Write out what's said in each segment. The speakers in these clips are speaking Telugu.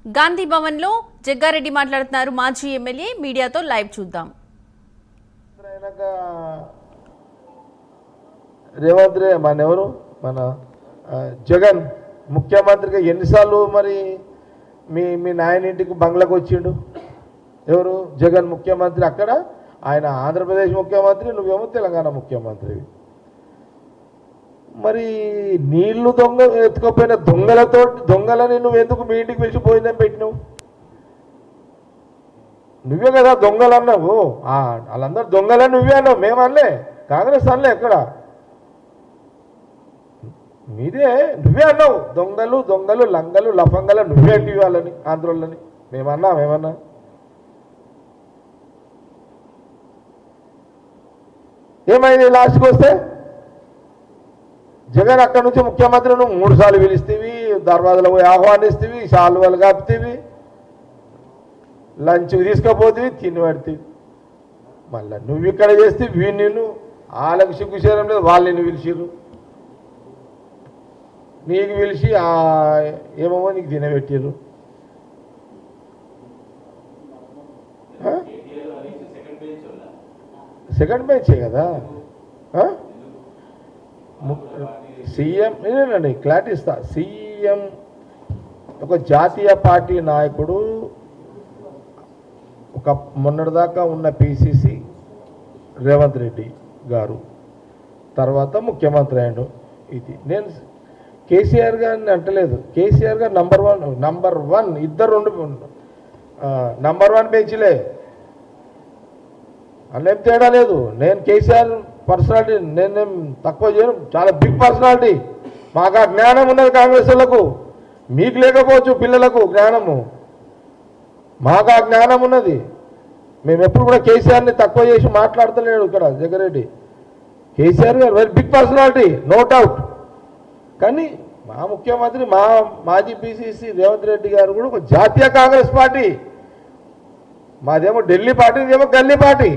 గాంధీ భవన్ లో జగ్గారెడ్డి మాట్లాడుతున్నారు. మాజీ ఎమ్మెల్యే మీడియాతో లైవ్ చూద్దాం. రేవంత్ రే మన జగన్ ముఖ్యమంత్రిగా ఎన్నిసార్లు మరి మీ నాయన ఇంటికి బంగ్లాకు వచ్చిండు? ఎవరు? జగన్ ముఖ్యమంత్రి. అక్కడ ఆయన ఆంధ్రప్రదేశ్ ముఖ్యమంత్రి, నువ్వేమో తెలంగాణ ముఖ్యమంత్రి. మరి నీళ్లు ఎత్తుకపోయిన దొంగలని నువ్వు ఎందుకు మీ ఇంటికి పిలిచిపోయిందని పెట్టినావు? నువ్వే కదా దొంగలు అన్నావు. వాళ్ళందరూ దొంగలని నువ్వే అన్నావు, మేమనలే, కాంగ్రెస్ అనలే. ఎక్కడ మీదే, నువ్వే అన్నావు. దొంగలు లంగలు లఫంగలు నువ్వే అంటివి వాళ్ళని, ఆంధ్రోళ్ళని. మేమన్నా ఏమైంది? లాస్ట్కి వస్తే జగన్ అక్కడి నుంచి ముఖ్యమంత్రి నువ్వు 3 సార్లు పిలుస్తేవి, దర్వాజలో పోయి ఆహ్వానిస్తేవి, శాలువలు కాపుతీవి, లంచ్ తీసుకపోతేవి, తిని పడితేవి. మళ్ళీ నువ్వు ఇక్కడ చేస్తే నిన్ను వాళ్ళకి సిగ్గుచేయడం లేదు, వాళ్ళు నిన్ను పిలిచిర్రు. నీకు పిలిచి ఏమో నీకు తినబెట్టిర్రు. సెకండ్ బెంచే కదా సీఎం. నేనండి క్లారిటీ ఇస్తా. సీఎం ఒక జాతీయ పార్టీ నాయకుడు, ఒక మొన్నటిదాకా ఉన్న పిసిసి రేవంత్ రెడ్డి గారు తర్వాత ముఖ్యమంత్రి అయ్యాడు. ఇది నేను కేసీఆర్ గారిని అంటలేదు. కేసీఆర్ గారు నంబర్ వన్ ఇద్దరు నంబర్ 1 బెంచ్లే, అన్నేం తేడా లేదు. నేను కేసీఆర్ పర్సనాలిటీ నేనేం తక్కువ చేయను, చాలా బిగ్ పర్సనాలిటీ. మాకు ఆ జ్ఞానం ఉన్నది కాంగ్రెస్ వాళ్ళకు, మీకు లేకపోవచ్చు పిల్లలకు జ్ఞానము, మాకు ఆ జ్ఞానం ఉన్నది. మేము ఎప్పుడు కూడా కేసీఆర్ని తక్కువ చేసి మాట్లాడతలేడు ఇక్కడ జగ్గారెడ్డి. కేసీఆర్ గారు very big personality, no doubt. కానీ మా ముఖ్యమంత్రి మాజీ పిసిసి రేవంత్ రెడ్డి గారు కూడా ఒక జాతీయ కాంగ్రెస్ పార్టీ. మాదేమో ఢిల్లీ పార్టీ, ఇదేమో గల్లీ పార్టీ.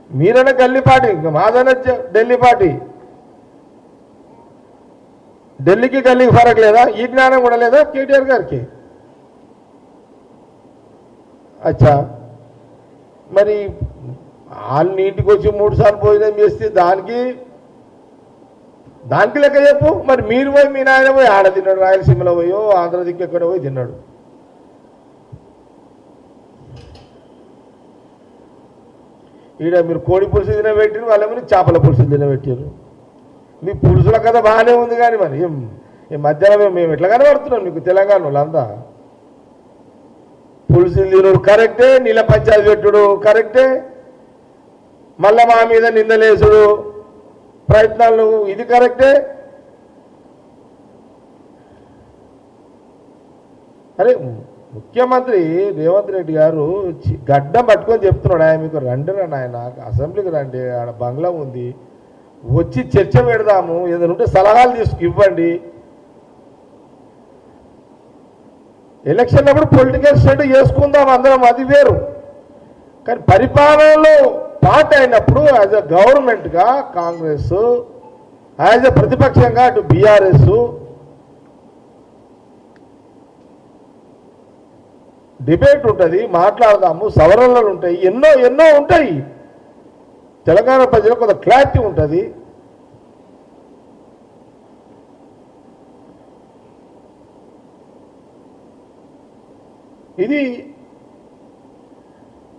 మీరైనా గల్లీ పార్టీ, ఇంకా మాదైనా ఢిల్లీ పార్టీ. ఢిల్లీకి గల్లీకి ఫరక్ లేదా? ఈ జ్ఞానం కూడా లేదా కేటీఆర్ గారికి? అచ్చా, మరి వాళ్ళ ఇంటికి వచ్చి 3 సార్లు భోజనం చేస్తే దానికి లెక్క చెప్పు. మరి మీరు పోయి మీ నాయన పోయి ఆడ తిన్నాడు, రాయలసీమలో పోయో ఆంధ్ర దిక్కు ఎక్కడ పోయి తిన్నాడు. ఈడ మీరు కోడి పులుసు తినబెట్టారు, వాళ్ళేమో చేపల పులుసు తినబెట్టారు. మీ పులుసుల కథ బాగానే ఉంది, కానీ మరి ఈ మధ్యాహ్నం మేము ఎట్లా కనబడుతున్నాం మీకు తెలంగాణ వాళ్ళంతా? పులుసులు తినడు కరెక్టే, నీళ్ళ పంచాయతీ పెట్టుడు కరెక్టే, మళ్ళా మా మీద నిందలేసుడు ప్రయత్నాలు ఇది కరెక్టే. అరే ముఖ్యమంత్రి రేవంత్ రెడ్డి గారు గడ్డం పట్టుకొని చెప్తున్నాడు, ఆయన మీకు రండిరా నాయన, అసెంబ్లీకి రండి, ఆడ బంగ్లా ఉంది, వచ్చి చర్చ పెడదాము, ఏదైనా ఉంటే సలహాలు ఇవ్వండి. ఎలక్షన్ అప్పుడు పొలిటికల్ స్టడీ చేసుకుందాం అందరం, అది వేరు. కానీ పరిపాలనలో పార్ట్ అయినప్పుడు యాజ్ ఎ గవర్నమెంట్గా కాంగ్రెస్, యాజ్ ఎ ప్రతిపక్షంగా అటు బీఆర్ఎస్ డిబేట్ ఉంటుంది, మాట్లాడదాము, సవరణలు ఉంటాయి, ఎన్నో ఉంటాయి. తెలంగాణ ప్రజలకు కొంత క్లారిటీ ఉంటుంది.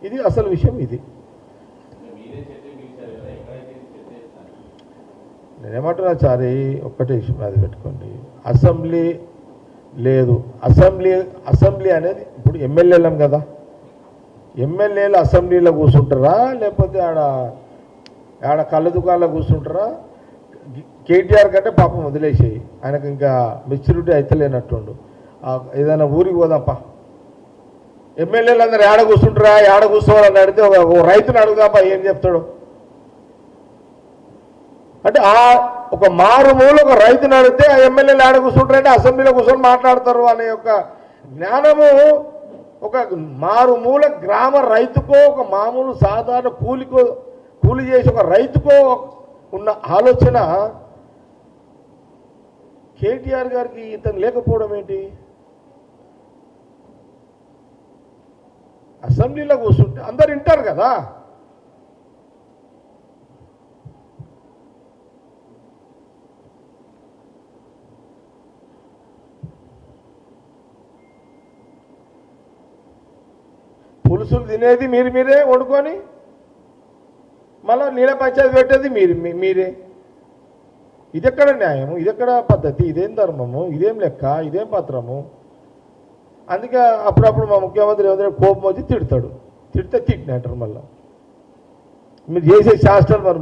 ఇది అసలు విషయం. ఇది నేనేమంటున్నా చారి, ఒక్కటే విషయం అది పెట్టుకోండి. అసెంబ్లీ లేదు, అసెంబ్లీ అనేది ఇప్పుడు ఎమ్మెల్యేలం కదా, ఎమ్మెల్యేలు అసెంబ్లీలో కూర్చుంటారా లేకపోతే ఆడ కళ్ళ దుకాణంలో కూర్చుంటారా? కేటీఆర్ కంటే పాపం వదిలేసేయి, ఆయనకు ఇంకా మెచ్యూరిటీ అయితే లేనట్టుండు. ఏదైనా ఊరికి పోదాంపా, ఎమ్మెల్యేలు అందరూ ఏడ కూర్చుంటారా, ఏడ కూర్చోవాలని అడిగితే ఒక రైతుని అడుగుదాపా, ఏం చెప్తాడు? అంటే ఒక మారుమూల ఒక రైతుని అడిగితే ఆ ఎమ్మెల్యేలు ఏడ కూర్చుంటారంటే అసెంబ్లీలో కూర్చొని మాట్లాడతారు అనే ఒక జ్ఞానము ఒక మారుమూల గ్రామ రైతుకో, ఒక మామూలు సాధారణ కూలి చేసి ఒక రైతుకో ఉన్న ఆలోచన కేటీఆర్ గారికి ఇతను లేకపోవడం ఏంటి? అసెంబ్లీలో కూర్చుంటే అందరు వింటారు కదా. పులుసులు తినేది మీరే వండుకొని మళ్ళీ నీళ్ళ పంచాయతీ పెట్టేది మీరే. ఇదెక్కడ న్యాయము, ఇదెక్కడ పద్ధతి, ఇదేం ధర్మము, ఇదేం లెక్క, ఇదేం పత్రము. అందుకే అప్పుడప్పుడు మా ముఖ్యమంత్రి ఏమైనా కోపం వచ్చి తిడతాడు. తిడితే తిట్టినట్టారు. మళ్ళీ మీరు చేసే శాస్త్రాలు మరి